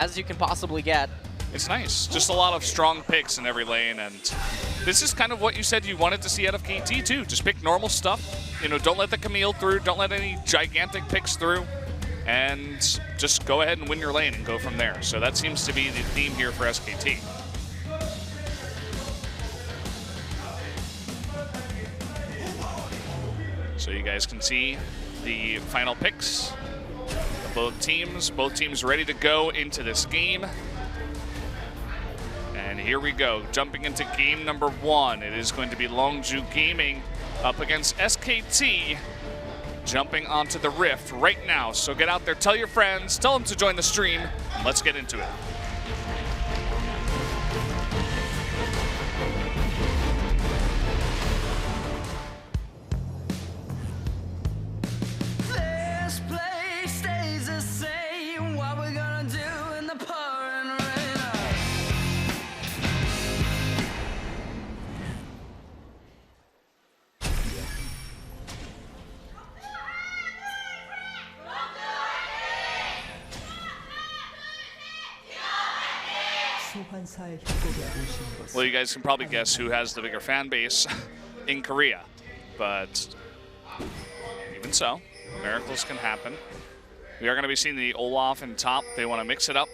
as you can possibly get. It's nice. Just a lot of strong picks in every lane, and this is kind of what you said you wanted to see out of KT too. Just pick normal stuff. You know, don't let the Camille through. Don't let any gigantic picks through. And just go ahead and win your lane and go from there. So that seems to be the theme here for SKT. So you guys can see the final picks of both teams. Both teams ready to go into this game. And here we go, jumping into game number 1. It is going to be Longzhu Gaming up against SKT, jumping onto the Rift right now. So get out there, tell your friends, tell them to join the stream, and let's get into it. Well, you guys can probably guess who has the bigger fan base in Korea, but even so, miracles can happen. We are going to be seeing the Olaf in top. They want to mix it up,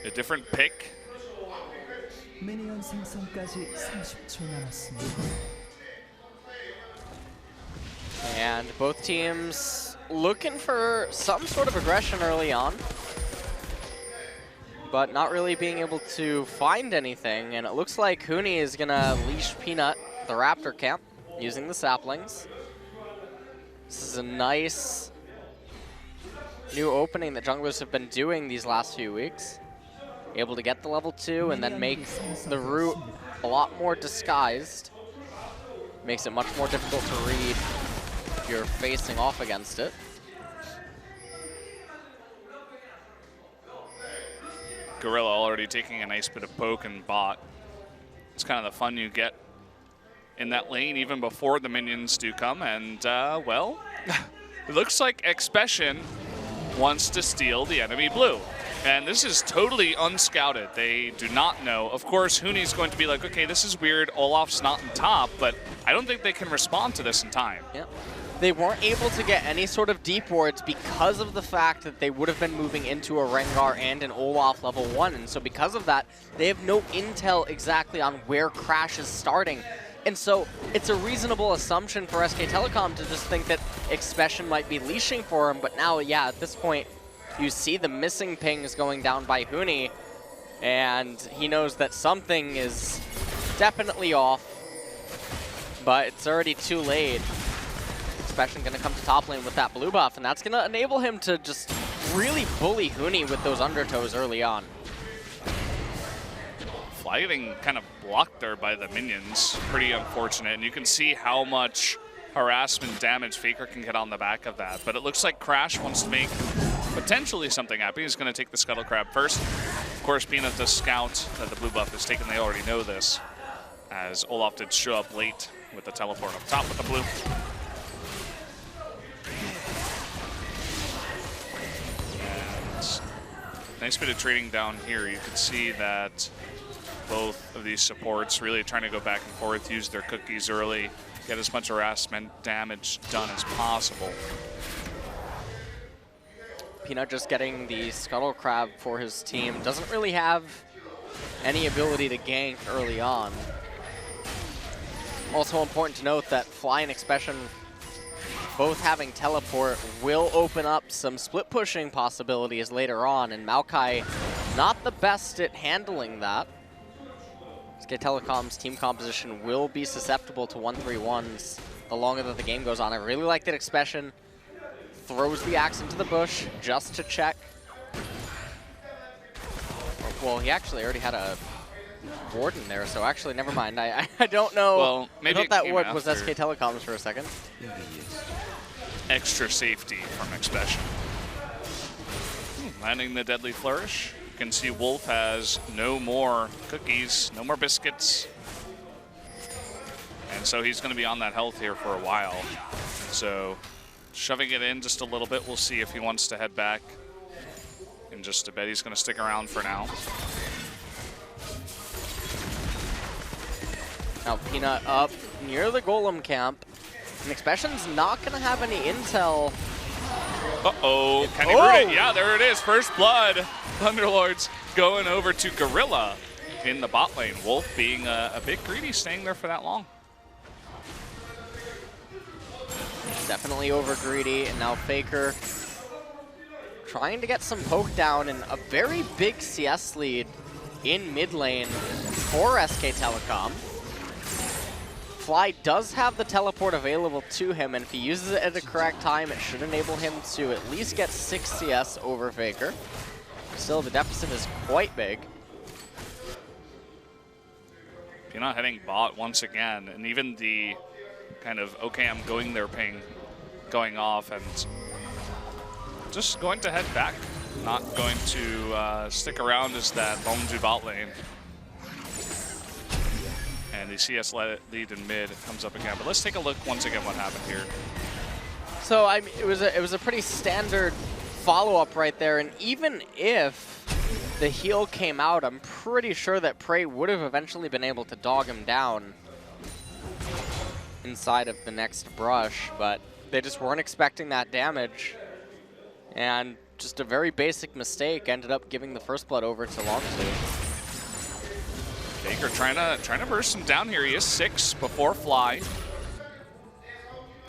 a different pick. And both teams looking for some sort of aggression early on, but not really being able to find anything. And it looks like Huni is going to leash Peanut, the Raptor camp, using the saplings. This is a nice new opening that junglers have been doing these last few weeks. Able to get the level 2 and then make the route a lot more disguised. Makes it much more difficult to read if you're facing off against it. Gorilla already taking a nice bit of poke and bot. It's kind of the fun you get in that lane even before the minions do come. And, well, it looks like Expression wants to steal the enemy blue. And this is totally unscouted. They do not know. Of course, Huni's going to be like, okay, this is weird. Olaf's not in top, but I don't think they can respond to this in time. Yep. They weren't able to get any sort of deep wards because of the fact that they would have been moving into a Rengar and an Olaf level 1. And so because of that, they have no intel exactly on where Crash is starting. And so it's a reasonable assumption for SKTelecom to just think that Expression might be leashing for him. But now, yeah, at this point, you see the missing pings going down by Huni. And he knows that something is definitely off. But it's already too late. Expression going to come to top lane with that blue buff, and that's going to enable him to just really bully Huni with those undertows early on. Fly getting kind of blocked there by the minions. Pretty unfortunate, and you can see how much harassment damage Faker can get on the back of that. But it looks like Crash wants to make potentially something happen. He's going to take the Scuttle Crab first. Of course, Peanut does scout that the blue buff is taken. They already know this, as Olaf did show up late with the teleport up top with the blue. Nice bit of trading down here. You can see that both of these supports really trying to go back and forth, use their cookies early, get as much harassment damage done as possible. Peanut just getting the Scuttle Crab for his team. Doesn't really have any ability to gank early on. Also important to note that Fly and Expression both having teleport will open up some split pushing possibilities later on, and Maokai not the best at handling that. SKTelecom's team composition will be susceptible to 1-3-1s the longer that the game goes on. I really like that Expression throws the axe into the bush just to check. Well, he actually already had a Warden there, so actually, never mind. I don't know. Well, maybe I thought that ward was SKTelecom's for a second. Extra safety from Expression. Landing the Deadly Flourish. You can see Wolf has no more cookies, no more biscuits. And so he's going to be on that health here for a while. So shoving it in just a little bit. We'll see if he wants to head back. And just a bet he's going to stick around for now. Now Peanut up near the Golem camp. And Expression's not going to have any intel. Uh-oh, can he root it? Yeah, there it is, first blood. Thunderlords going over to Gorilla in the bot lane. Wolf being a bit greedy, staying there for that long. Definitely over greedy, and now Faker trying to get some poke down, and a very big CS lead in mid lane for SKTelecom. Fly does have the teleport available to him, and if he uses it at the correct time, it should enable him to at least get 6 CS over Faker. Still, the deficit is quite big. Peanut heading bot once again, and even the kind of, okay, I'm going there ping going off, and just going to head back. Not going to stick around as that Longzhu bot lane. And the CS lead in mid comes up again. But let's take a look once again what happened here. So it was a pretty standard follow-up right there, and even if the heal came out, I'm pretty sure that Prey would have eventually been able to dog him down inside of the next brush, but they just weren't expecting that damage, and just a very basic mistake ended up giving the first blood over to Longzhu. Faker trying to burst him down here. He is 6 before Fly.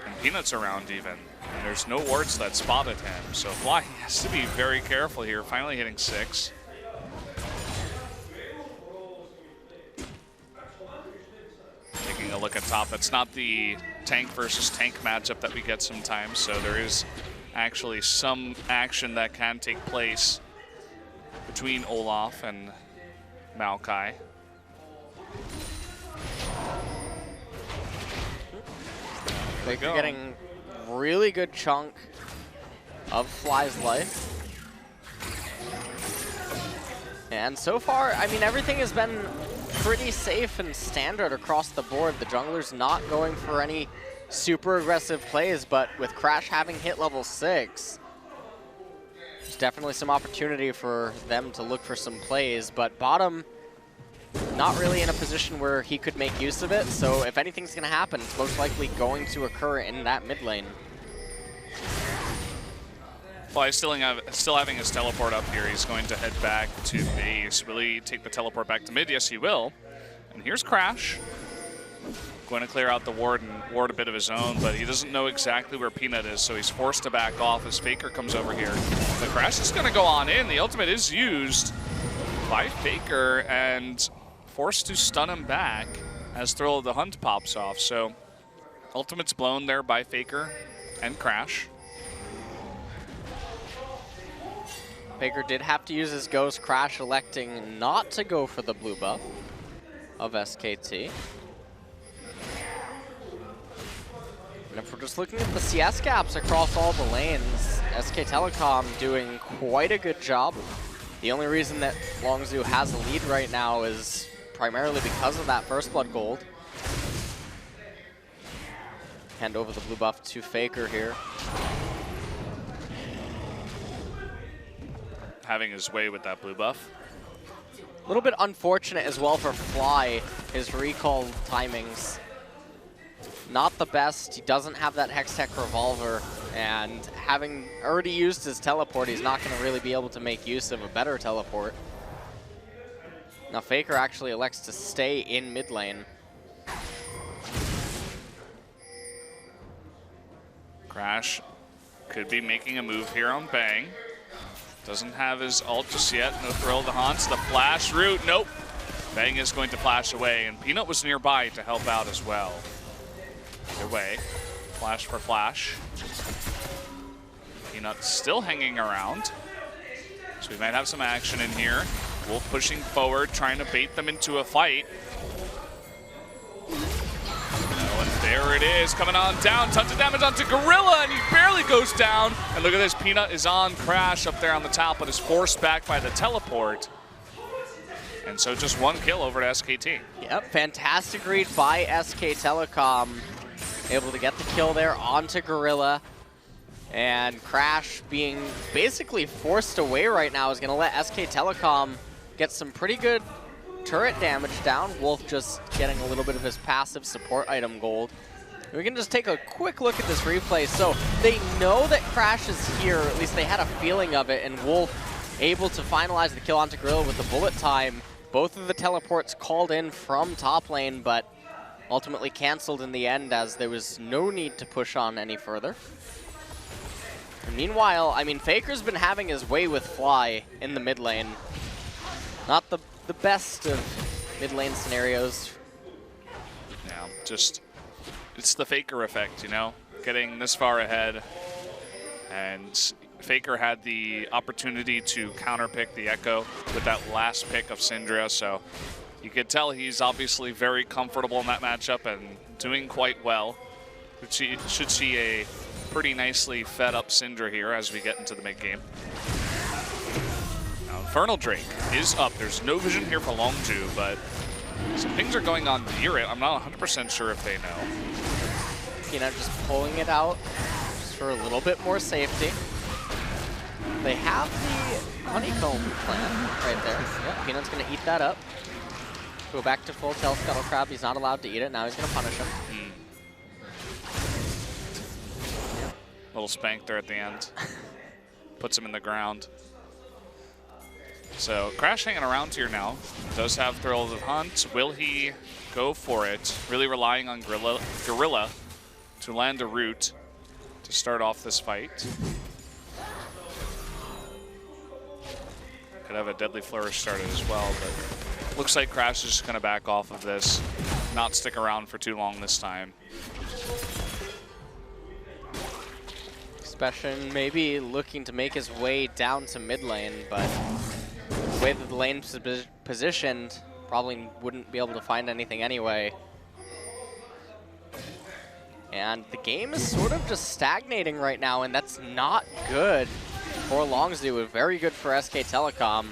And Peanut's around even. And there's no wards that spotted him. So Fly has to be very careful here, finally hitting 6. Taking a look at top, it's not the tank versus tank matchup that we get sometimes, so there is actually some action that can take place between Olaf and Maokai. They're getting really good chunk of Fly's life. And so far, I mean, everything has been pretty safe and standard across the board. The jungler's not going for any super aggressive plays, but with Crash having hit level 6, there's definitely some opportunity for them to look for some plays, but bottom not really in a position where he could make use of it, so if anything's going to happen, it's most likely going to occur in that mid lane. Fly still having his teleport up here. He's going to head back to base. Will he take the teleport back to mid? Yes, he will. And here's Crash. Going to clear out the ward and ward a bit of his own, but he doesn't know exactly where Peanut is, so he's forced to back off as Faker comes over here. But Crash is going to go on in. The ultimate is used by Faker and forced to stun him back as Thrill of the Hunt pops off. So ultimate's blown there by Faker and Crash. Faker did have to use his Ghost, Crash electing not to go for the blue buff of SKT. And if we're just looking at the CS gaps across all the lanes, SKTelecom doing quite a good job. The only reason that Longzhu has a lead right now is primarily because of that first blood gold. Hand over the blue buff to Faker here. Having his way with that blue buff. A little bit unfortunate as well for Fly, his recall timings. Not the best. He doesn't have that Hextech revolver, and having already used his teleport, he's not going to really be able to make use of a better teleport. Now Faker actually elects to stay in mid lane. Crash could be making a move here on Bang. Doesn't have his ult just yet. No Thrill of the Haunts. The flash route. Nope. Bang is going to flash away, and Peanut was nearby to help out as well. Either way, flash for flash. Peanut still hanging around. So we might have some action in here. Wolf pushing forward, trying to bait them into a fight. And there it is, coming on down. Tons of damage onto Gorilla, and he barely goes down. And look at this, Peanut is on Crash up there on the top, but is forced back by the teleport. And so just one kill over to SKT. Yep, fantastic read by SKTelecom. Able to get the kill there onto Gorilla. And Crash being basically forced away right now is going to let SKTelecom get some pretty good turret damage down. Wolf just getting a little bit of his passive support item gold. We can just take a quick look at this replay. So they know that Crash is here, or at least they had a feeling of it, and Wolf able to finalize the kill onto Gorilla with the bullet time. Both of the teleports called in from top lane, but ultimately canceled in the end as there was no need to push on any further. And meanwhile, I mean, Faker's been having his way with Fly in the mid lane. Not the best of mid lane scenarios. Yeah, just, it's the Faker effect, you know? Getting this far ahead, and Faker had the opportunity to counterpick the Echo with that last pick of Syndra, so you could tell he's obviously very comfortable in that matchup and doing quite well. Should see a pretty nicely fed up Syndra here as we get into the mid game. Now Infernal Drake is up. There's no vision here for Longzhu, but some things are going on near it. I'm not 100% sure if they know. Peanut just pulling it out just for a little bit more safety. They have the honeycomb plant right there. Yep, Peanut's gonna eat that up. Go back to full tail Scuttle Crab. He's not allowed to eat it. Now he's gonna punish him. Little spank there at the end. Puts him in the ground. So Crash hanging around here now. Does have Thrill of the Hunt. Will he go for it? Really relying on Gorilla to land a root to start off this fight. Could have a Deadly Flourish started as well, but looks like Crash is just going to back off of this, not stick around for too long this time. Special maybe looking to make his way down to mid lane, but the way that the lane's positioned, probably wouldn't be able to find anything anyway. And the game is sort of just stagnating right now, and that's not good for Longzhu. Very good for SKTelecom,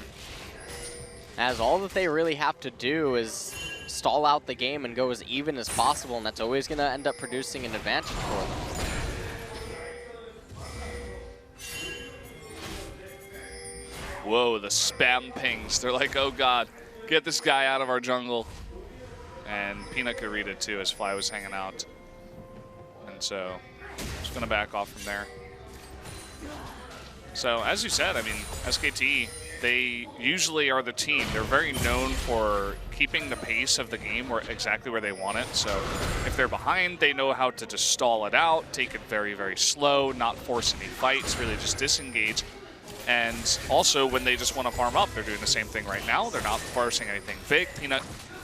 as all that they really have to do is stall out the game and go as even as possible, and that's always going to end up producing an advantage for them. Whoa, the spam pings. They're like, oh god, get this guy out of our jungle. And Peanut could read it too as Fly was hanging out. And so, just going to back off from there. So, as you said, I mean, SKT, they usually are the team. They're very known for keeping the pace of the game exactly where they want it. So, if they're behind, they know how to just stall it out, take it very, very slow, not force any fights, really just disengage. And also, when they just want to farm up, they're doing the same thing right now. They're not forcing anything big. Peanut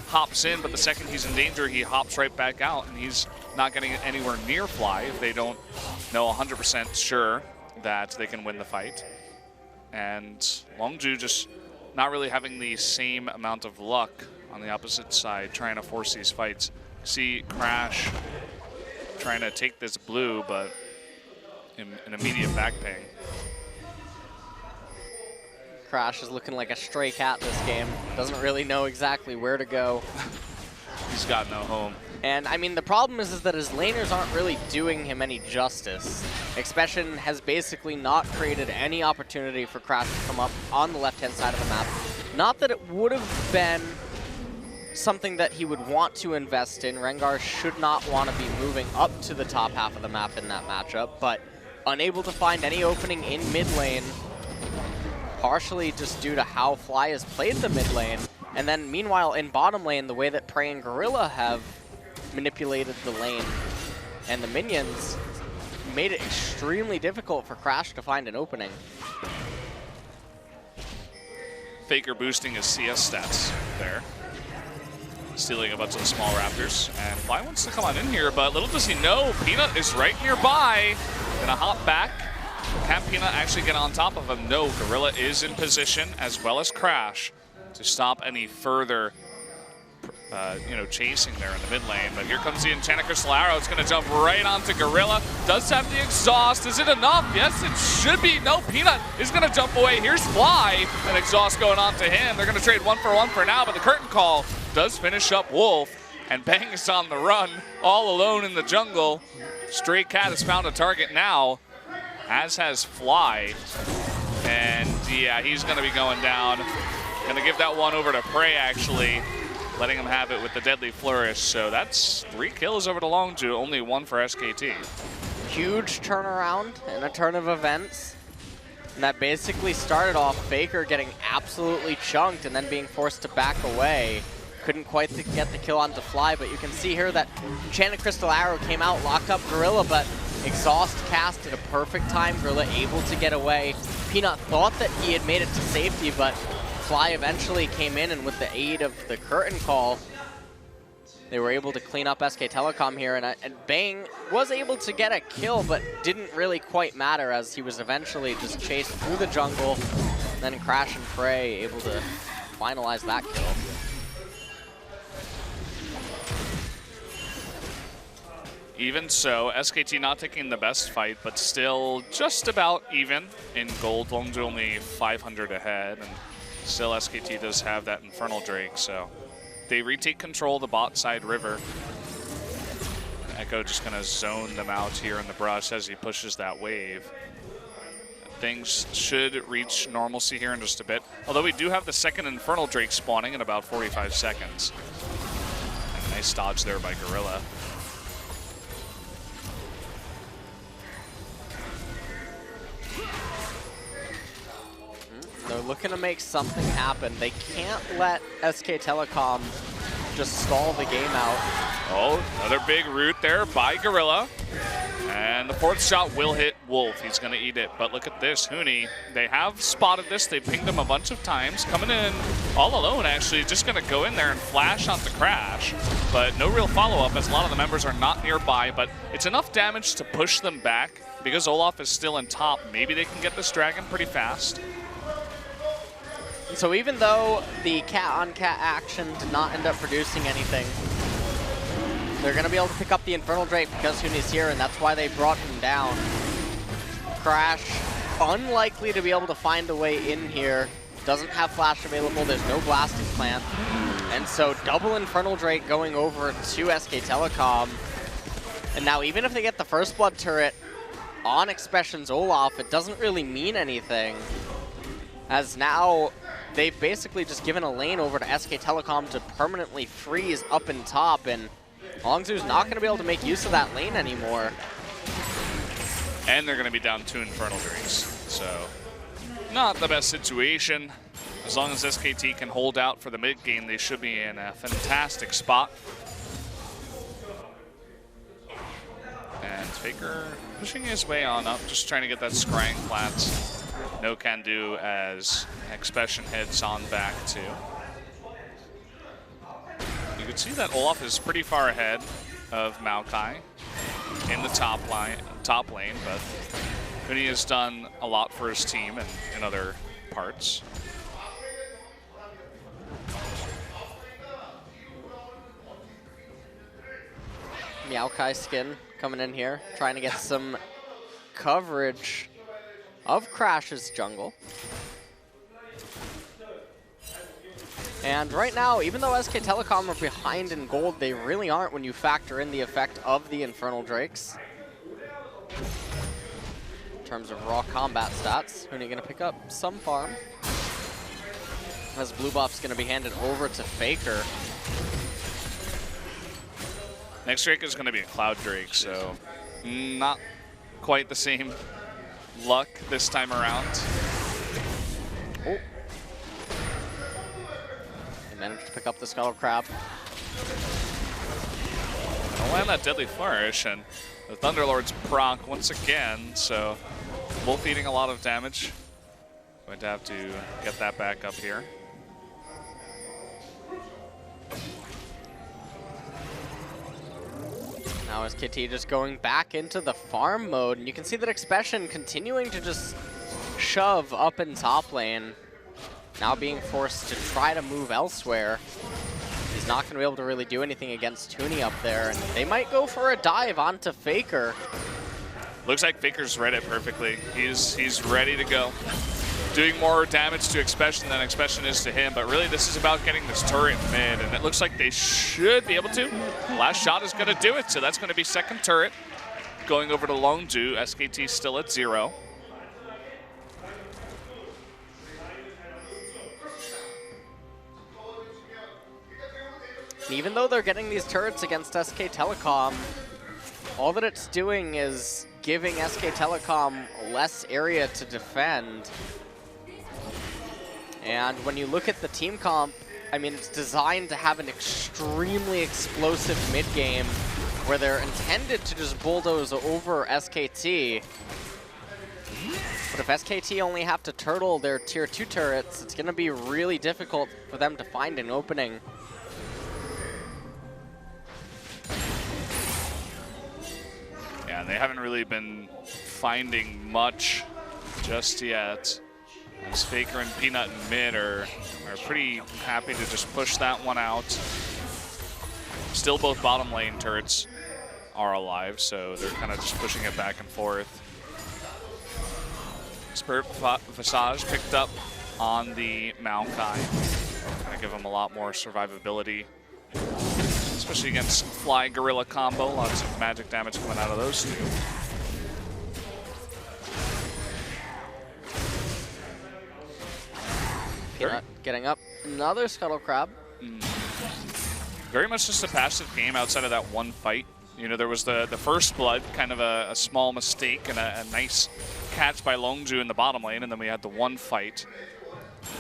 hops in, but the second he's in danger, he hops right back out, and he's not getting anywhere near Fly if they don't know 100% sure that they can win the fight. And Longzhu just not really having the same amount of luck on the opposite side, trying to force these fights. See Crash trying to take this blue, but an immediate back ping. Crash is looking like a stray cat this game. Doesn't really know exactly where to go. He's got no home. And I mean, the problem is that his laners aren't really doing him any justice. Expression has basically not created any opportunity for Crash to come up on the left-hand side of the map. Not that it would have been something that he would want to invest in. Rengar should not want to be moving up to the top half of the map in that matchup, but unable to find any opening in mid lane, partially just due to how Fly has played the mid lane. And then meanwhile in bottom lane, the way that Prey and Gorilla have manipulated the lane and the minions made it extremely difficult for Crash to find an opening. Faker boosting his CS stats there. Stealing a bunch of the small raptors. And Fly wants to come on in here, but little does he know, Peanut is right nearby. Gonna hop back. Can Peanut actually get on top of him? No, Gorilla is in position, as well as Crash, to stop any further chasing there in the mid lane. But here comes the Enchanted Crystal Arrow. It's going to jump right onto Gorilla. Does have the exhaust. Is it enough? Yes, it should be. No, Peanut is going to jump away. Here's Fly, and exhaust going on to him. They're going to trade 1-for-1 for now, but the curtain call does finish up Wolf, and Bang is on the run, all alone in the jungle. Stray Cat has found a target now, as has Fly. And yeah, he's going to be going down. Going to give that one over to Prey, actually, letting him have it with the Deadly Flourish. So that's 3 kills over to Longzhu, only 1 for SKT. Huge turnaround in a turn of events. And that basically started off Faker getting absolutely chunked and then being forced to back away. Couldn't quite get the kill onto Fly, but you can see here that Enchanted Crystal Arrow came out, locked up Gorilla, but Exhaust cast at a perfect time. Gorilla able to get away. Peanut thought that he had made it to safety, but Fly eventually came in, and with the aid of the curtain call, they were able to clean up SKTelecom here, and Bang was able to get a kill, but didn't really quite matter as he was eventually just chased through the jungle. Then Crash and Prey able to finalize that kill. Even so, SKT not taking the best fight, but still just about even in gold. Longzhu only 500 ahead, and still SKT does have that Infernal Drake, so they retake control of the bot side river. Echo just gonna zone them out here in the brush as he pushes that wave. Things should reach normalcy here in just a bit, although we do have the second Infernal Drake spawning in about 45 seconds. And a nice dodge there by Gorilla. They're looking to make something happen. They can't let SKTelecom just stall the game out. Oh, another big root there by Gorilla. And the 4th shot will hit Wolf. He's going to eat it. But look at this, Huni. They have spotted this. They pinged him a bunch of times. Coming in all alone, actually. Just going to go in there and flash onto Crash. But no real follow-up as a lot of the members are not nearby. But it's enough damage to push them back. Because Olaf is still in top, maybe they can get this dragon pretty fast. So even though the cat-on-cat action did not end up producing anything, they're going to be able to pick up the Infernal Drake because Huni's here, and that's why they brought him down. Crash, unlikely to be able to find a way in here. Doesn't have Flash available, there's no Blasting Plant. And so double Infernal Drake going over to SKTelecom. And now even if they get the First Blood turret on Expression's Olaf, it doesn't really mean anything, as now they've basically just given a lane over to SKTelecom to permanently freeze up in top, and Longzhu's not going to be able to make use of that lane anymore. And they're going to be down 2 Infernal Drakes, so not the best situation. As long as SKT can hold out for the mid game, they should be in a fantastic spot. And Faker pushing his way on up, just trying to get that scrying plants. No can do as Expression heads on back too. You can see that Olaf is pretty far ahead of Maokai in the top lane, but Huni has done a lot for his team and in other parts. Maokai skin coming in here, trying to get some coverage of Crash's jungle. And right now, even though SKTelecom are behind in gold, they really aren't when you factor in the effect of the Infernal Drakes. In terms of raw combat stats, Huni gonna pick up some farm, as blue buff's gonna be handed over to Faker. Next Drake is gonna be a Cloud Drake, so not quite the same luck this time around. Oh. They managed to pick up the Skull Crab. I'll land that Deadly Flourish, and the Thunderlord's proc once again, so Wolf eating a lot of damage. Going to have to get that back up here. Now SKT just going back into the farm mode, and you can see that Expression continuing to just shove up in top lane. Now being forced to try to move elsewhere. He's not going to be able to really do anything against Huni up there, and they might go for a dive onto Faker. Looks like Faker's read it perfectly. He's ready to go. Doing more damage to Expression than Expression is to him, but really this is about getting this turret mid, and it looks like they should be able to. Last shot is going to do it, so that's going to be second turret. going over to Longzhu. SKT still at 0. Even though they're getting these turrets against SKTelecom, all that it's doing is giving SKTelecom less area to defend. And when you look at the team comp, I mean, it's designed to have an extremely explosive mid-game where they're intended to just bulldoze over SKT. But if SKT only have to turtle their tier 2 turrets, it's going to be really difficult for them to find an opening. Yeah, they haven't really been finding much just yet. As Faker and Peanut in mid are pretty happy to just push that one out. Still both bottom lane turrets are alive, so they're kind of just pushing it back and forth. Spirit Visage picked up on the Maokai. Kind of give him a lot more survivability, especially against Fly Gorilla combo. Lots of magic damage coming out of those two. Peanut getting up another Scuttle Crab. Very much just a passive game outside of that one fight. You know, there was the first blood, kind of a small mistake and a nice catch by Longzhu in the bottom lane, and then we had the one fight.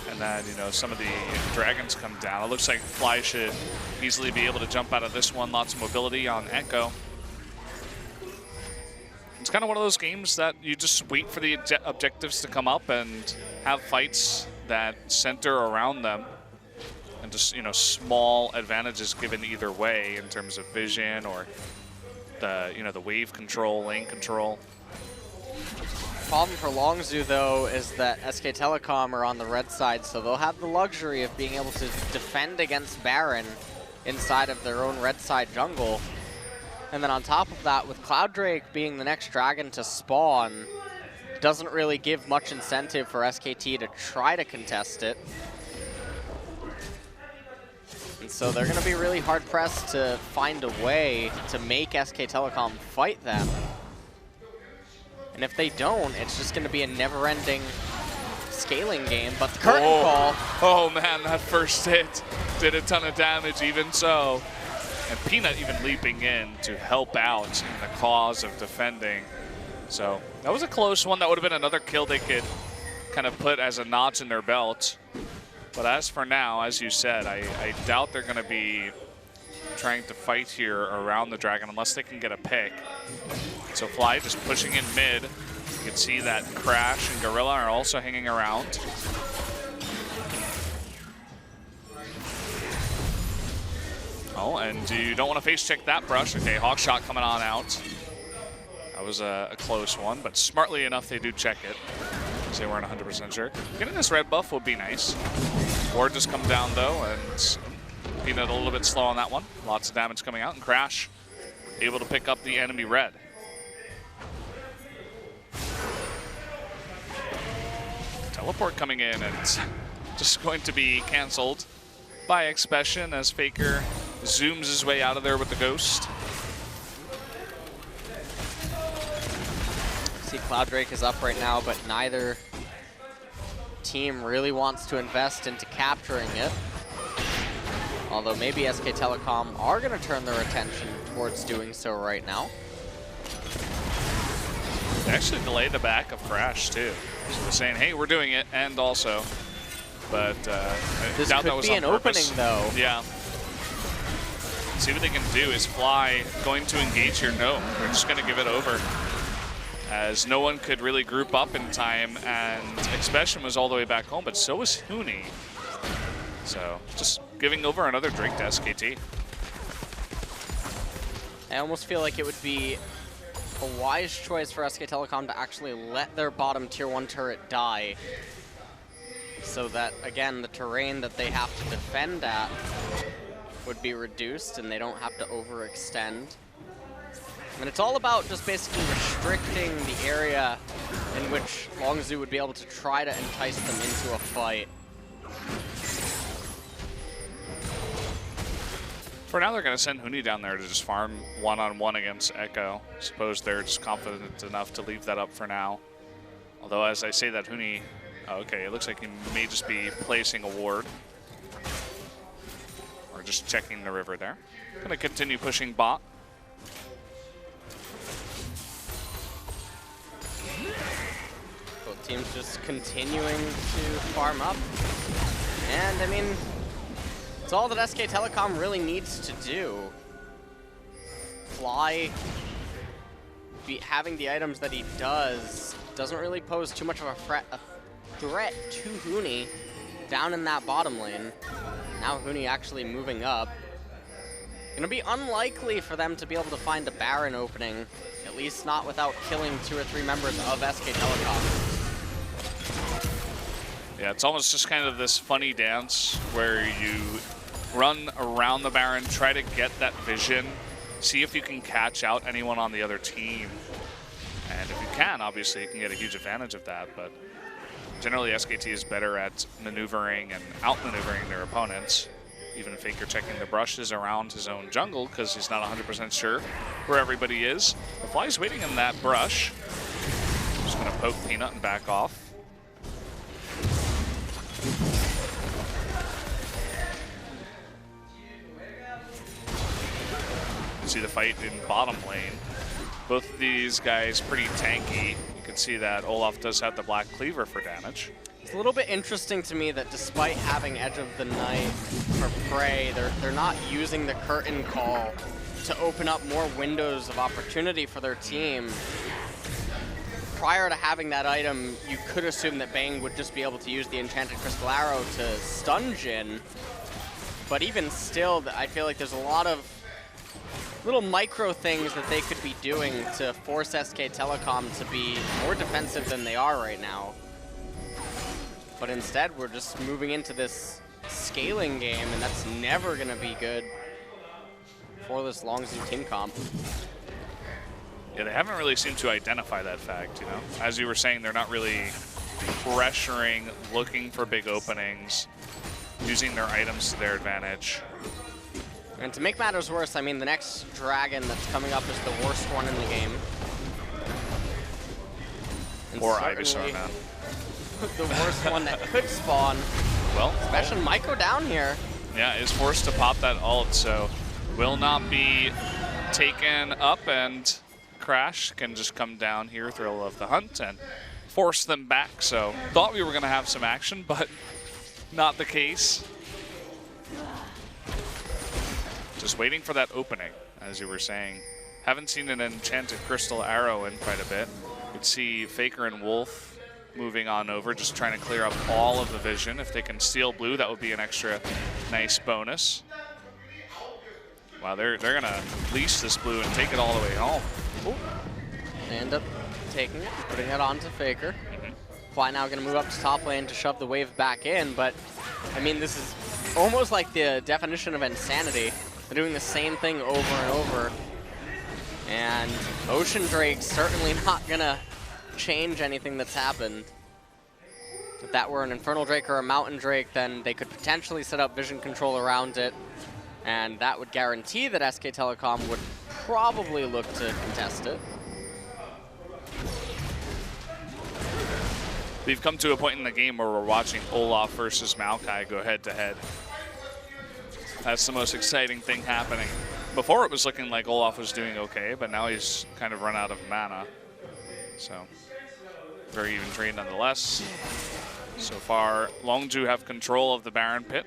And then, you know, some of the dragons come down. It looks like Fly should easily be able to jump out of this one. Lots of mobility on Echo. It's kind of one of those games that you just wait for the objectives to come up and have fights that center around them. And just, you know, small advantages given either way in terms of vision or the, you know, the wave control, lane control. Problem for Longzhu, though, is that SKTelecom are on the red side, so they'll have the luxury of being able to defend against Baron inside of their own red side jungle. And then on top of that, with Cloud Drake being the next dragon to spawn, doesn't really give much incentive for SKT to try to contest it. And so they're going to be really hard-pressed to find a way to make SKTelecom fight them. And if they don't, it's just going to be a never-ending scaling game. But the curtain call... Oh, man, that first hit did a ton of damage, even so. And Peanut even leaping in to help out in the cause of defending. So that was a close one. That would have been another kill they could kind of put as a notch in their belt. But as for now, as you said, I doubt they're going to be trying to fight here around the dragon unless they can get a pick. So Fly just pushing in mid. You can see that Crash and Gorilla are also hanging around. Oh, and you don't want to face check that brush. Okay, Hawkshot coming on out. That was a close one, but smartly enough they do check it. Because they weren't 100% sure. Getting this red buff would be nice. Ward just come down though, and Peanut a little bit slow on that one. Lots of damage coming out, and Crash able to pick up the enemy red. Teleport coming in, and just going to be canceled by Expression as Faker zooms his way out of there with the Ghost. See, Cloud Drake is up right now, but neither team really wants to invest into capturing it. Although maybe SKTelecom are going to turn their attention towards doing so right now. They actually delayed the back of Crash too. So they're saying, hey, we're doing it, and also. But this doubt could that was be on an purpose. opening, though. Yeah. See what they can do. Is Fly going to engage here? No, they're just going to give it over. As no one could really group up in time, and Expression was all the way back home, but so was Huni. So just giving over another Drake to SKT. I almost feel like it would be a wise choice for SKTelecom to actually let their bottom tier 1 turret die, so that, again, the terrain that they have to defend at would be reduced and they don't have to overextend. And it's all about just basically restricting the area in which Longzhu would be able to try to entice them into a fight. For now, they're going to send Huni down there to just farm one-on-one against Echo. Suppose they're just confident enough to leave that up for now. Although, as I say that, Huni... Oh, okay, it looks like he may just be placing a ward. Or just checking the river there. Going to continue pushing bot. Both teams just continuing to farm up. And, I mean, it's all that SKTelecom really needs to do. Fly, having the items that he doesn't really pose too much of a threat to Huni down in that bottom lane. Now Huni actually moving up. Gonna be unlikely for them to be able to find a Baron opening, at least not without killing 2 or 3 members of SKTelecom. Yeah, it's almost just kind of this funny dance where you run around the Baron, try to get that vision, see if you can catch out anyone on the other team. And if you can, obviously, you can get a huge advantage of that. But generally, SKT is better at maneuvering and outmaneuvering their opponents. Even Faker checking the brushes around his own jungle because he's not 100% sure where everybody is. The Fly's waiting in that brush. Just going to poke Peanut and back off. See the fight in bottom lane. Both of these guys pretty tanky. You can see that Olaf does have the Black Cleaver for damage. It's a little bit interesting to me that despite having Edge of the Night for Prey, they're not using the Curtain Call to open up more windows of opportunity for their team. Prior to having that item, you could assume that Bang would just be able to use the Enchanted Crystal Arrow to stun Jhin. But even still, I feel like there's a lot of little micro things that they could be doing to force SKTelecom to be more defensive than they are right now. But instead, we're just moving into this scaling game, and that's never going to be good for this Longzhu team comp. Yeah, they haven't really seemed to identify that fact, you know? As you were saying, they're not really pressuring, looking for big openings, using their items to their advantage. And to make matters worse, I mean, the next dragon that's coming up is the worst one in the game. And or Ivysaur, man. The worst one that could spawn. Well, especially Maiko down here. Yeah, is forced to pop that ult, so will not be taken up, and Crash can just come down here, Thrill of the Hunt, and force them back. So thought we were going to have some action, but not the case. Just waiting for that opening, as you were saying. Haven't seen an Enchanted Crystal Arrow in quite a bit. You can see Faker and Wolf moving on over, just trying to clear up all of the vision. If they can steal blue, that would be an extra nice bonus. Wow, they're going to leash this blue and take it all the way home. Ooh. They end up taking it, putting it onto Faker. Fly now going to move up to top lane to shove the wave back in, but I mean, this is almost like the definition of insanity. They're doing the same thing over and over. And Ocean Drake's certainly not going to change anything that's happened. If that were an Infernal Drake or a Mountain Drake, then they could potentially set up vision control around it. And that would guarantee that SKTelecom would probably look to contest it. We've come to a point in the game where we're watching Olaf versus Maokai go head-to-head. That's the most exciting thing happening. Before it was looking like Olaf was doing okay, but now he's kind of run out of mana. So, very even trade nonetheless. So far, Longzhu have control of the Baron Pit.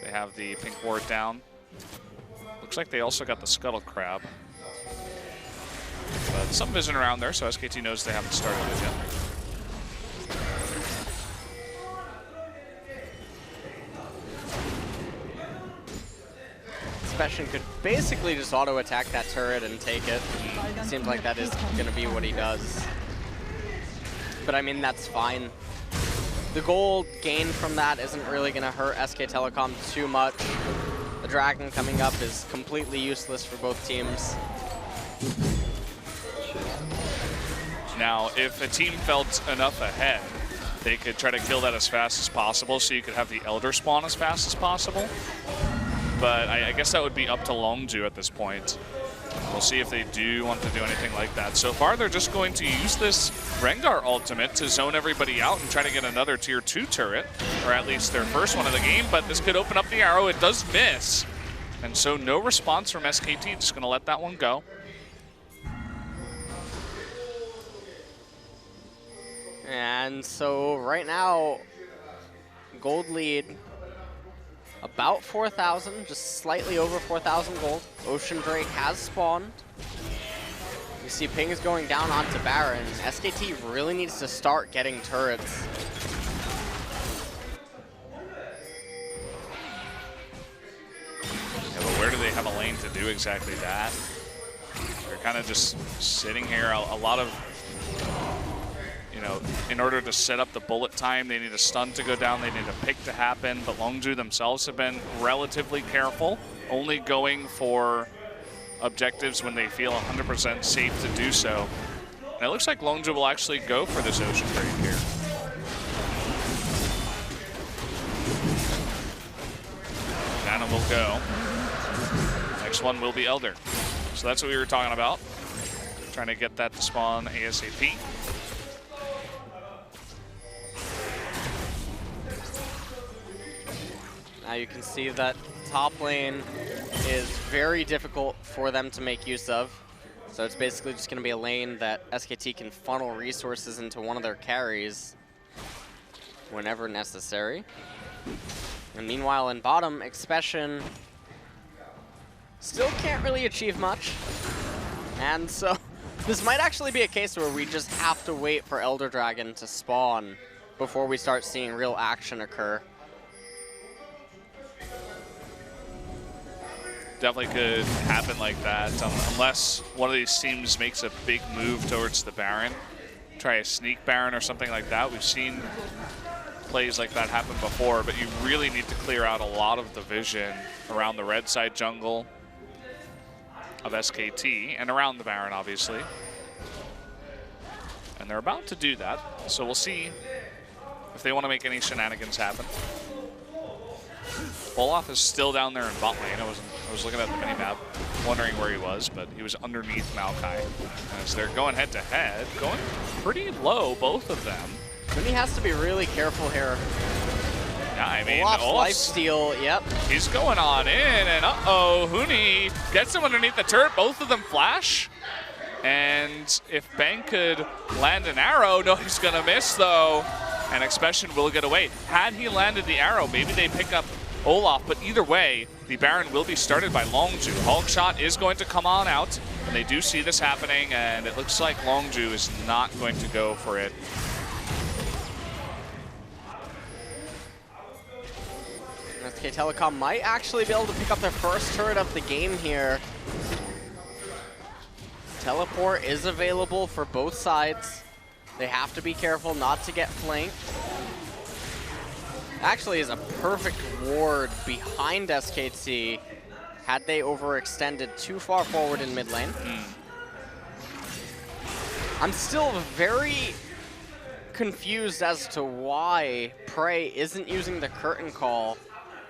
They have the pink ward down. Looks like they also got the Scuttle Crab. But some vision around there, so SKT knows they haven't started it yet. Specian could basically just auto-attack that turret and take it. Seems like that is going to be what he does. But I mean, that's fine. The gold gained from that isn't really going to hurt SKTelecom too much. The dragon coming up is completely useless for both teams. Now, if a team felt enough ahead, they could try to kill that as fast as possible so you could have the Elder spawn as fast as possible. but I guess that would be up to Longzhu at this point. We'll see if they do want to do anything like that. So far, they're just going to use this Rengar ultimate to zone everybody out and try to get another tier 2 turret, or at least their first one of the game, but this could open up the arrow. It does miss. And so no response from SKT, just gonna let that one go. And so right now, gold lead about 4,000, just slightly over 4,000 gold. Ocean Drake has spawned. You see ping is going down onto Baron. SKT really needs to start getting turrets. Yeah, but where do they have a lane to do exactly that? They're kind of just sitting here. A lot of, you know, in order to set up the bullet time, they need a stun to go down, they need a pick to happen, but Longzhu themselves have been relatively careful, only going for objectives when they feel 100% safe to do so. And it looks like Longzhu will actually go for this Ocean Drake here. Nana will go. Next one will be Elder. So that's what we were talking about. Trying to get that to spawn ASAP. Now you can see that top lane is very difficult for them to make use of. So it's basically just going to be a lane that SKT can funnel resources into one of their carries whenever necessary. And meanwhile in bottom, Expression still can't really achieve much. And so this might actually be a case where we just have to wait for Elder Dragon to spawn before we start seeing real action occur. Definitely could happen like that, unless one of these teams makes a big move towards the Baron. Try a sneak Baron or something like that. We've seen plays like that happen before, but you really need to clear out a lot of the vision around the red side jungle of SKT and around the Baron, obviously. And they're about to do that, so we'll see if they want to make any shenanigans happen. Olaf is still down there in bot lane. I was looking at the minimap, wondering where he was, but he was underneath Maokai. As they're going head to head, going pretty low, both of them. Huni has to be really careful here. Yeah, I mean, Olaf's lifesteal, yep. He's going on in, and uh-oh, Huni gets him underneath the turret. Both of them flash. And if Bang could land an arrow, no, he's gonna miss though. And Expression will get away. Had he landed the arrow, maybe they pick up Olaf, but either way, the Baron will be started by Longzhu. Hogshot is going to come on out, and they do see this happening, and it looks like Longzhu is not going to go for it. SKTelecom might actually be able to pick up their first turret of the game here. Teleport is available for both sides. They have to be careful not to get flanked. Actually is a perfect ward behind SKT had they overextended too far forward in mid lane. I'm still very confused as to why Prey isn't using the curtain call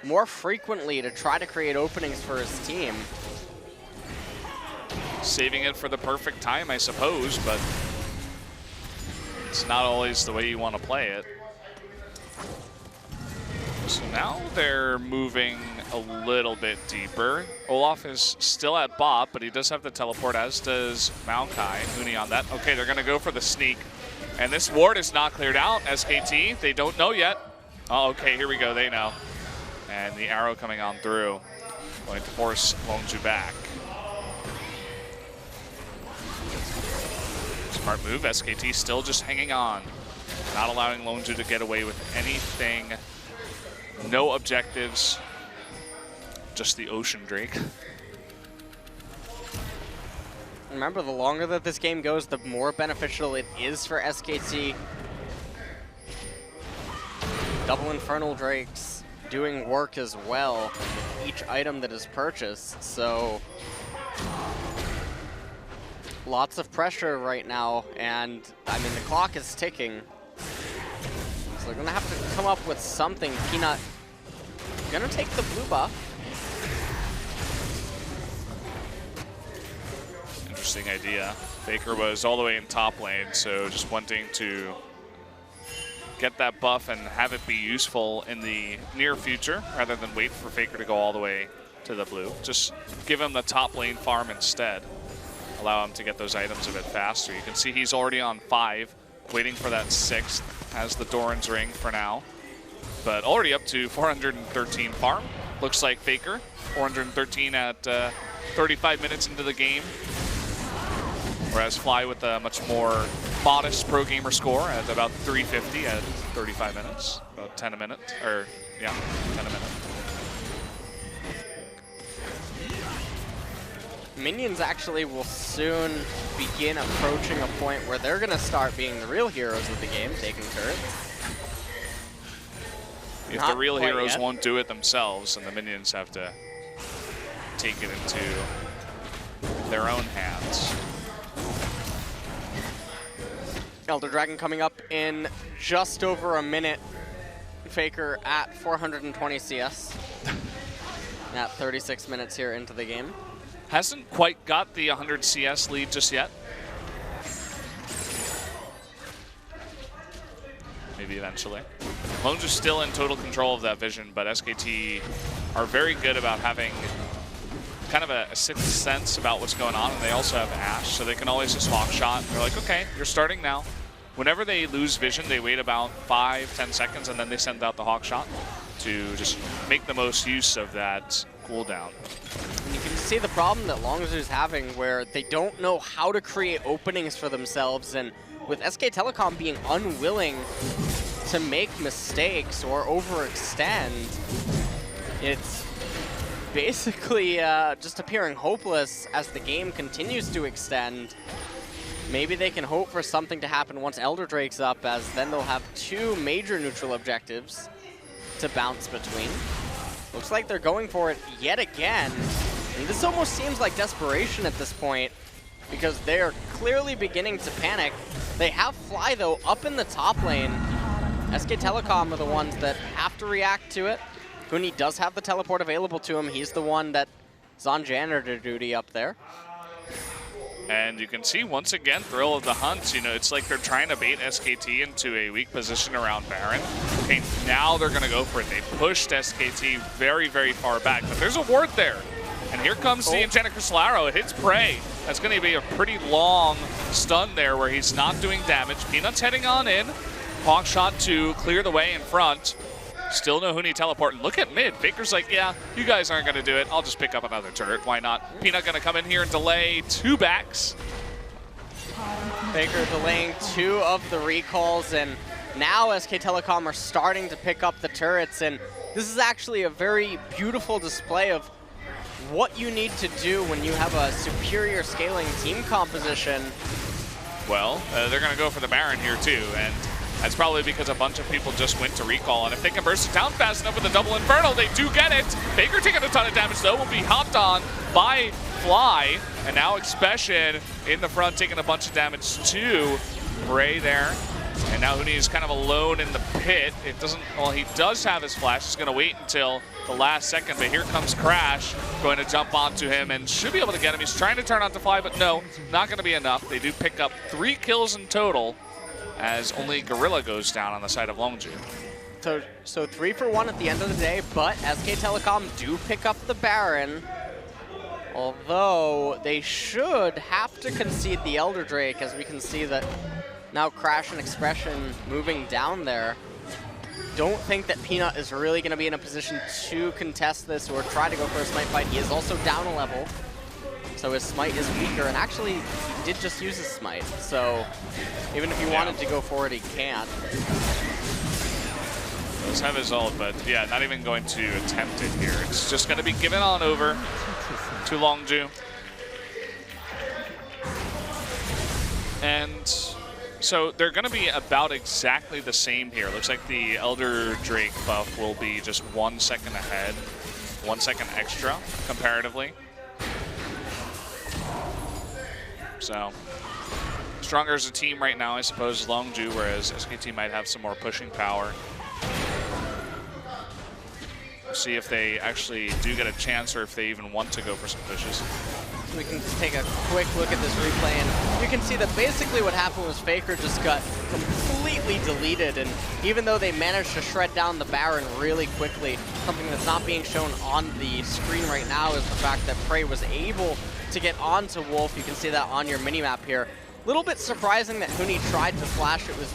more frequently to try to create openings for his team. Saving it for the perfect time, I suppose, but it's not always the way you want to play it. So now they're moving a little bit deeper. Olaf is still at bot, but he does have the teleport, as does Maokai. Huni on that. Okay, they're going to go for the sneak. And this ward is not cleared out. SKT, they don't know yet. Oh, okay, here we go. They know. And the arrow coming on through. Going to force Longzhu back. Smart move. SKT still just hanging on. Not allowing Longzhu to get away with anything. No objectives. Just the Ocean Drake. Remember, the longer that this game goes, the more beneficial it is for SKT. Double Infernal Drakes doing work as well with each item that is purchased, so lots of pressure right now, and I mean the clock is ticking. So they're gonna have to come up with something. Peanut gonna take the blue buff. interesting idea. Faker was all the way in top lane, so just wanting to get that buff and have it be useful in the near future rather than wait for Faker to go all the way to the blue. Just give him the top lane farm instead. Allow him to get those items a bit faster. You can see he's already on 5, waiting for that 6th, has the Doran's Ring for now. But already up to 413 farm. Looks like Faker, 413 at 35 minutes into the game. Whereas Fly with a much more modest pro gamer score at about 350 at 35 minutes. About 10 a minute, or yeah, 10 a minute. Minions actually will soon begin approaching a point where they're going to start being the real heroes of the game, taking turrets. If Not the real quite heroes yet. won't do it themselves, and the minions have to take it into their own hands. Elder Dragon coming up in just over a minute. Faker at 420 CS. At 36 minutes here into the game. Hasn't quite got the 100 CS lead just yet. Maybe eventually. Longzhu's still in total control of that vision, but SKT are very good about having kind of a sixth sense about what's going on, and they also have Ashe, so they can always just hawk shot. They're like, okay, you're starting now. Whenever they lose vision, they wait about 5-10 seconds, and then they send out the hawk shot to just make the most use of that cooldown. And you can see the problem that Longzhu's having where they don't know how to create openings for themselves, and with SKTelecom being unwilling to make mistakes or overextend, it's basically just appearing hopeless as the game continues to extend. Maybe they can hope for something to happen once Elder Drake's up, as then they'll have 2 major neutral objectives to bounce between. Looks like they're going for it yet again. And this almost seems like desperation at this point, because they are clearly beginning to panic. They have Fly, though, up in the top lane. SKTelecom are the ones that have to react to it. Huni does have the teleport available to him. He's the one that is on janitor duty up there. And you can see, once again, Thrill of the Hunt, you know, it's like they're trying to bait SKT into a weak position around Baron. Okay, now they're going to go for it. They pushed SKT very, very far back, but there's a ward there. And here comes the Enchanted Crystalaro. It hits Prey. That's going to be a pretty long stun there where he's not doing damage. Peanut's heading on in. Hawk shot to clear the way in front. Still no Huni teleport. And look at mid. Faker's like, yeah, you guys aren't going to do it. I'll just pick up another turret. Why not? Peanut going to come in here and delay 2 backs. Faker delaying 2 of the recalls, and now SKTelecom are starting to pick up the turrets, and this is actually a very beautiful display of what you need to do when you have a superior scaling team composition. Well, they're going to go for the Baron here too, and that's probably because a bunch of people just went to recall, and if they can burst it down fast enough with a double Infernal, they do get it. Faker taking a ton of damage, though, will be hopped on by Fly, and now Expression in the front taking a bunch of damage too. Bray there, and now Huni is kind of alone in the pit. It doesn't, well, he does have his flash. He's going to wait until the last second, but here comes Crash, going to jump onto him and should be able to get him. He's trying to turn on to Fly, but no, not going to be enough. They do pick up 3 kills in total, as only Gorilla goes down on the side of Longzhu. So 3 for 1 at the end of the day, but SKTelecom do pick up the Baron. Although they should have to concede the Elder Drake, as we can see that now Crash and Expression moving down there. Don't think that Peanut is really going to be in a position to contest this or try to go for a smite fight. He is also down a level, so his smite is weaker, and actually he did just use his smite, so even if he wanted to go for it, he can't. Does have his ult, but yeah, not even going to attempt it here. It's just going to be given on over to Longzhu. And so they're going to be about exactly the same here. Looks like the Elder Drake buff will be just 1 second ahead, 1 second extra comparatively. So stronger as a team right now, I suppose, Longzhu, whereas SKT might have some more pushing power. We'll see if they actually do get a chance or if they even want to go for some pushes. we can just take a quick look at this replay, and you can see that basically what happened was Faker just got completely deleted, and even though they managed to shred down the Baron really quickly, something that's not being shown on the screen right now is the fact that Prey was able to get onto Wolf. You can see that on your minimap here. A little bit surprising that Huni tried to flash. It was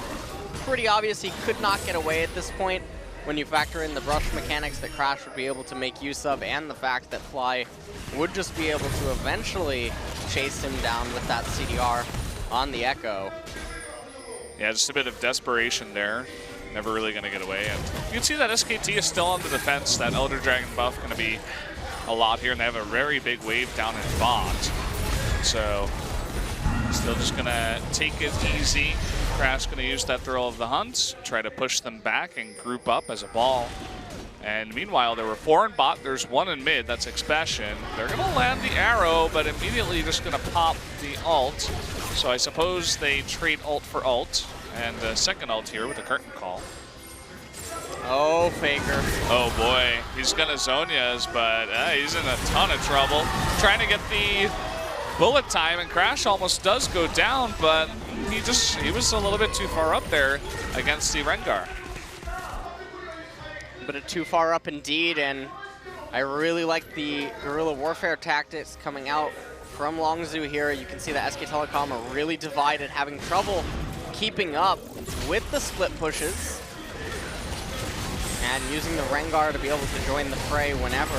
pretty obvious he could not get away at this point when you factor in the brush mechanics that Crash would be able to make use of, and the fact that Fly would just be able to eventually chase him down with that CDR on the Echo. Yeah, just a bit of desperation there. Never really going to get away. And you can see that SKT is still on the defense. That Elder Dragon buff going to be a lot here, and they have a very big wave down in bot. So still just going to take it easy. Crash going to use that Thrill of the Hunt, try to push them back and group up as a ball. And meanwhile, there were 4 in bot, there's 1 in mid, that's Expression. They're going to land the arrow, but immediately just going to pop the ult. So I suppose they trade ult for ult, and a second ult here with a curtain call. Oh, Faker. Oh boy, he's going to Zhonya's, but he's in a ton of trouble. Trying to get the bullet time, and Crash almost does go down, but he was a little bit too far up there against the Rengar. But too far up indeed, and I really like the guerrilla warfare tactics coming out from Longzhu here. You can see that SKTelecom are really divided, having trouble keeping up with the split pushes, and using the Rengar to be able to join the fray whenever.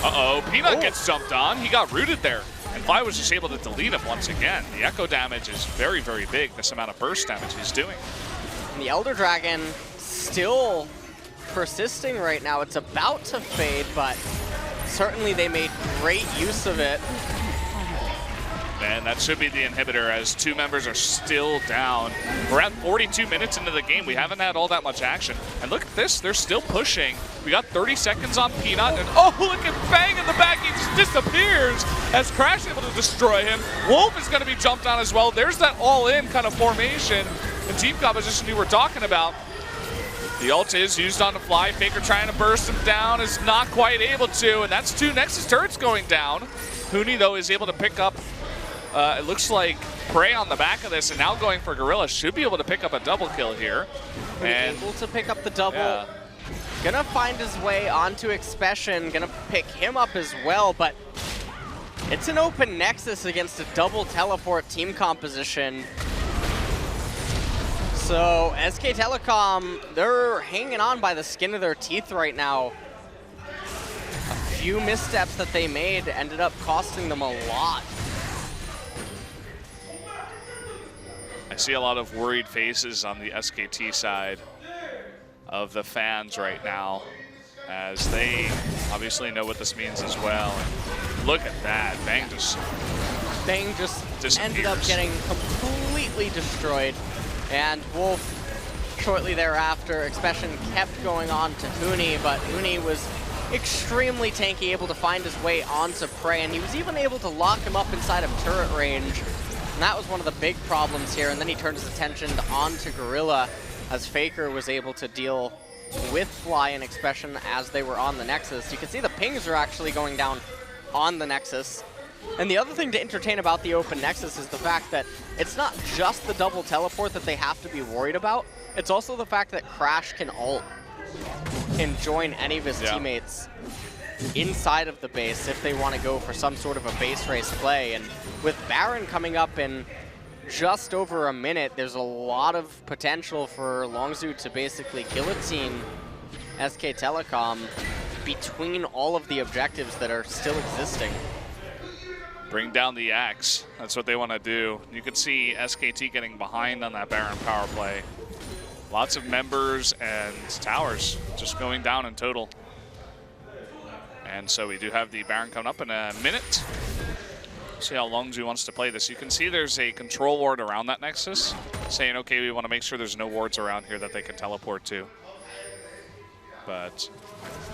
Uh-oh, Peanut gets jumped on. He got rooted there. And Fly was just able to delete him once again. The echo damage is very, very big, this amount of burst damage he's doing. And the Elder Dragon still persisting right now. It's about to fade, but certainly they made great use of it. And that should be the inhibitor, as 2 members are still down. We're at 42 minutes into the game. We haven't had all that much action. And look at this, they're still pushing. We got 30 seconds on Peanut, and oh, look at Bang in the back. He just disappears as Crash able to destroy him. Wolf is going to be jumped on as well. There's that all-in kind of formation and team composition you were talking about. The ult is used on the Fly. Faker trying to burst him down, is not quite able to, and that's 2 Nexus turrets going down. Huni, though, is able to pick up, it looks like Prey on the back of this, and now going for Gorilla. Should be able to pick up a double kill here. And able to pick up the double. Yeah. Gonna find his way onto Expression, gonna pick him up as well, but it's an open Nexus against a double teleport team composition. So SKTelecom, they're hanging on by the skin of their teeth right now. A few missteps that they made ended up costing them a lot. I see a lot of worried faces on the SKT side of the fans right now, as they obviously know what this means as well. And look at that, Bang just ended up getting completely destroyed. And Wolf, shortly thereafter, Expression kept going on to Huni, but Huni was extremely tanky, able to find his way onto Prey, and he was even able to lock him up inside of turret range. And that was one of the big problems here, and then he turned his attention onto Gorilla, as Faker was able to deal with Fly and Expression as they were on the Nexus. You can see the pings are actually going down on the Nexus. And the other thing to entertain about the open Nexus is the fact that it's not just the double teleport that they have to be worried about, it's also the fact that Crash can ult and join any of his teammates inside of the base if they want to go for some sort of a base race play. And with Baron coming up in just over a minute, there's a lot of potential for Longzhu to basically guillotine SKTelecom between all of the objectives that are still existing. bring down the axe. That's what they want to do. You can see SKT getting behind on that Baron power play. Lots of members and towers just going down in total. And so we do have the Baron coming up in a minute. See how Longzhu wants to play this. You can see there's a control ward around that Nexus, saying, okay, we want to make sure there's no wards around here that they can teleport to. But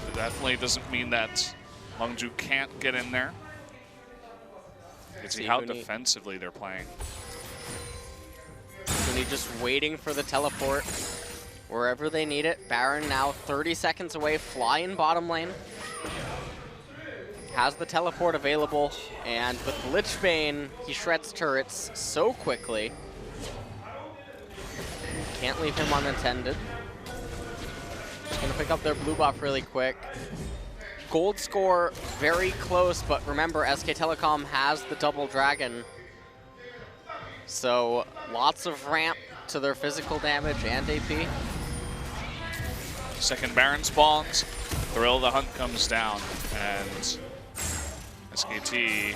it definitely doesn't mean that Longzhu can't get in there. You can see how defensively they're playing. Really just waiting for the teleport wherever they need it. Baron now 30 seconds away, flying bottom lane. has the teleport available, and with Lichbane, he shreds turrets so quickly. Can't leave him unattended. Just gonna pick up their blue buff really quick. Gold score very close, but remember, SKTelecom has the double dragon. So lots of ramp to their physical damage and AP. Second Baron spawns. Thrill the Hunt comes down, and SKT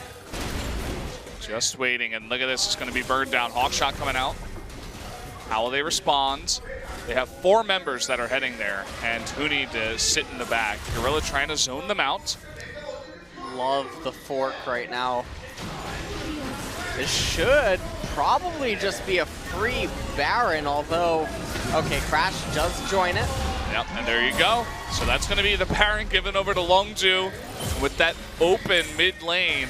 just waiting. And look at this, it's going to be burned down. Hawkshot coming out. How will they respond? They have 4 members that are heading there, and Huni to sit in the back. Gorilla trying to zone them out. Love the fork right now. This should probably just be a free Baron, although, okay, Crash does join it. Yep, and there you go. So that's going to be the Baron given over to Longzhu with that open mid lane.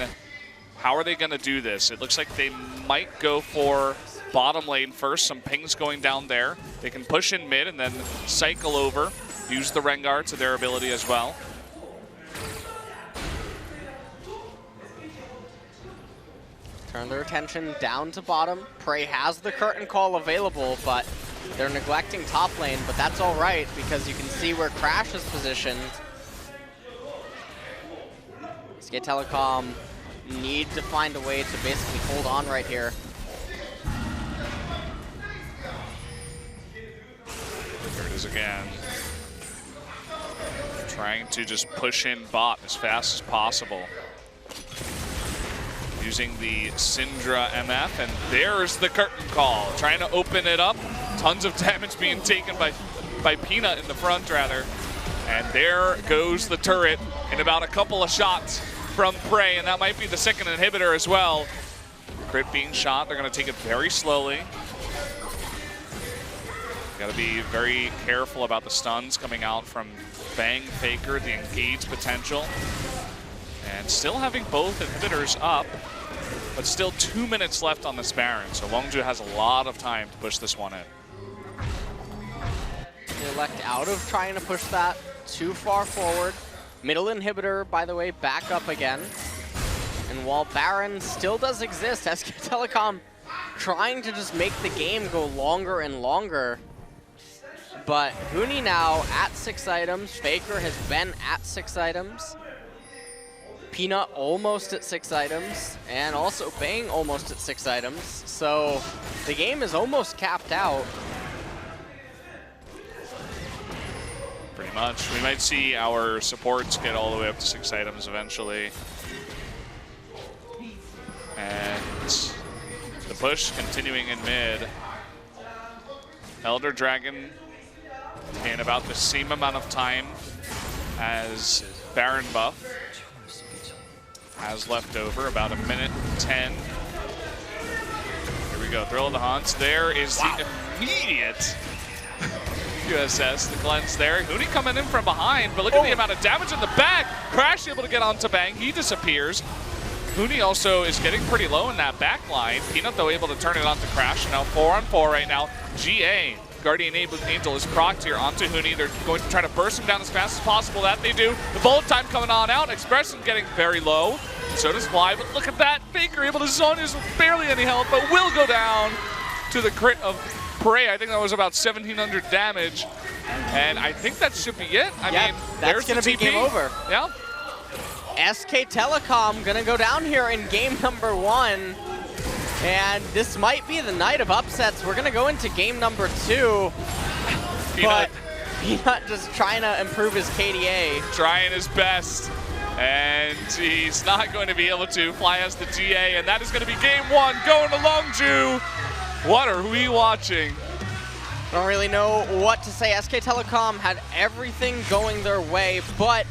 How are they going to do this? It looks like they might go for bottom lane first. Some pings going down there. They can push in mid and then cycle over. Use the Rengar to their ability as well. Turn their attention down to bottom. Prey has the curtain call available, but they're neglecting top lane, but that's all right because you can see where Crash is positioned. SKTelecom need to find a way to basically hold on right here. There it is again. Trying to just push in bot as fast as possible. Using the Syndra MF, and there's the curtain call. Trying to open it up. Tons of damage being taken by Peanut in the front, rather. And there goes the turret in about a couple of shots from Prey, and that might be the second inhibitor as well. Crit being shot, they're going to take it very slowly. Got to be very careful about the stuns coming out from Bang Faker, the engage potential. And still having both inhibitors up, but still 2 minutes left on this Baron, so Longzhu has a lot of time to push this one in. They elect out of trying to push that too far forward. Middle inhibitor, by the way, back up again. And while Baron still does exist, SKTelecom trying to just make the game go longer and longer. But Huni now at 6 items. Faker has been at 6 items. Peanut almost at 6 items, and also Bang almost at 6 items. So the game is almost capped out. Pretty much. We might see our supports get all the way up to 6 items eventually. And the push continuing in mid. Elder Dragon in about the same amount of time as Baron buff. Has left over about 1:10. Here we go, Thrill of the Hunts. There is the immediate USS, the cleanse there. Huni coming in from behind, but look at the amount of damage in the back. Crash able to get onto Bang, he disappears. Huni also is getting pretty low in that back line. Peanut, though, able to turn it onto Crash. Now 4-on-4 right now. GA, Guardian Angel, is procced here onto Huni. They're going to try to burst him down as fast as possible. That they do. The bullet time coming on out. Expression getting very low. So does Fly, but look at that. Faker able to zone his barely any health, but will go down to the crit of Prey. I think that was about 1,700 damage. And I think that should be it. I mean, that's going to be game over. Yeah. SKTelecom going to go down here in game number 1. And this might be the night of upsets. We're going to go into game number 2. But Peanut just trying to improve his KDA. Trying his best. And he's not going to be able to. Fly has the GA, and that is going to be game 1 going to Longzhu. What are we watching? I don't really know what to say. SKTelecom had everything going their way, but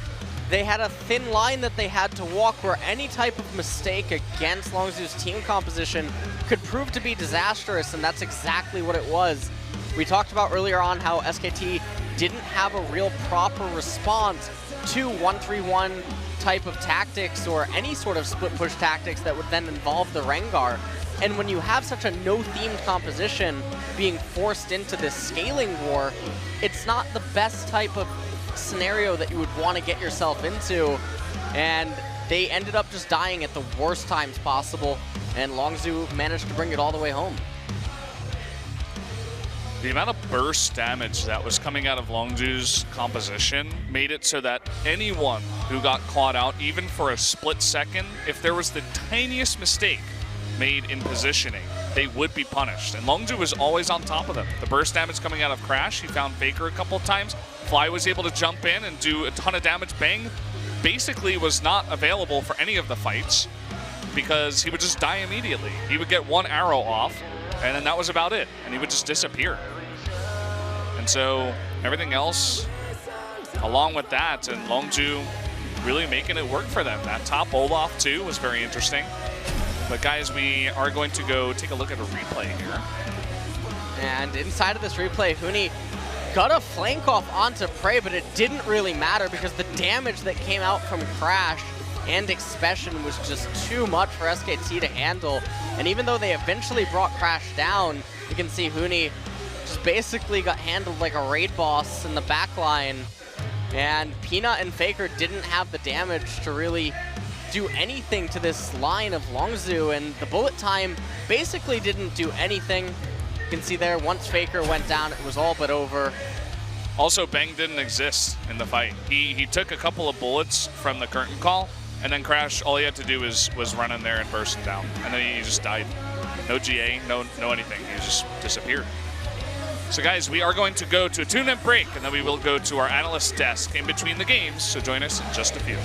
they had a thin line that they had to walk where any type of mistake against Longzhu's team composition could prove to be disastrous, and that's exactly what it was. We talked about earlier on how SKT didn't have a real proper response to 1-3-1 type of tactics or any sort of split push tactics that would then involve the Rengar. And when you have such a no-themed composition being forced into this scaling war, it's not the best type of scenario that you would want to get yourself into. And they ended up just dying at the worst times possible, and Longzhu managed to bring it all the way home. The amount of burst damage that was coming out of Longzhu's composition made it so that anyone who got caught out, even for a split second, if there was the tiniest mistake made in positioning, they would be punished. And Longzhu was always on top of them. The burst damage coming out of Crash, he found Faker a couple of times. Fly was able to jump in and do a ton of damage. Bang basically was not available for any of the fights because he would just die immediately. He would get one arrow off, and then that was about it, and he would just disappear. And so everything else along with that, and Longzhu really making it work for them. That top Olaf too was very interesting. But guys, we are going to go take a look at a replay here. And inside of this replay, Huni got a flank off onto Prey, but it didn't really matter because the damage that came out from Crash and Expression was just too much for SKT to handle. And even though they eventually brought Crash down, you can see Huni just basically got handled like a raid boss in the back line. And Peanut and Faker didn't have the damage to really do anything to this line of Longzhu, and the bullet time basically didn't do anything. You can see there, once Faker went down, it was all but over. Also, Bang didn't exist in the fight. He took a couple of bullets from the curtain call, and then Crash, all he had to do was run in there and burst him down. And then he just died. No GA, no anything. He just disappeared. So guys, we are going to go to a 2-minute break, and then we will go to our analyst desk in between the games, so join us in just a few.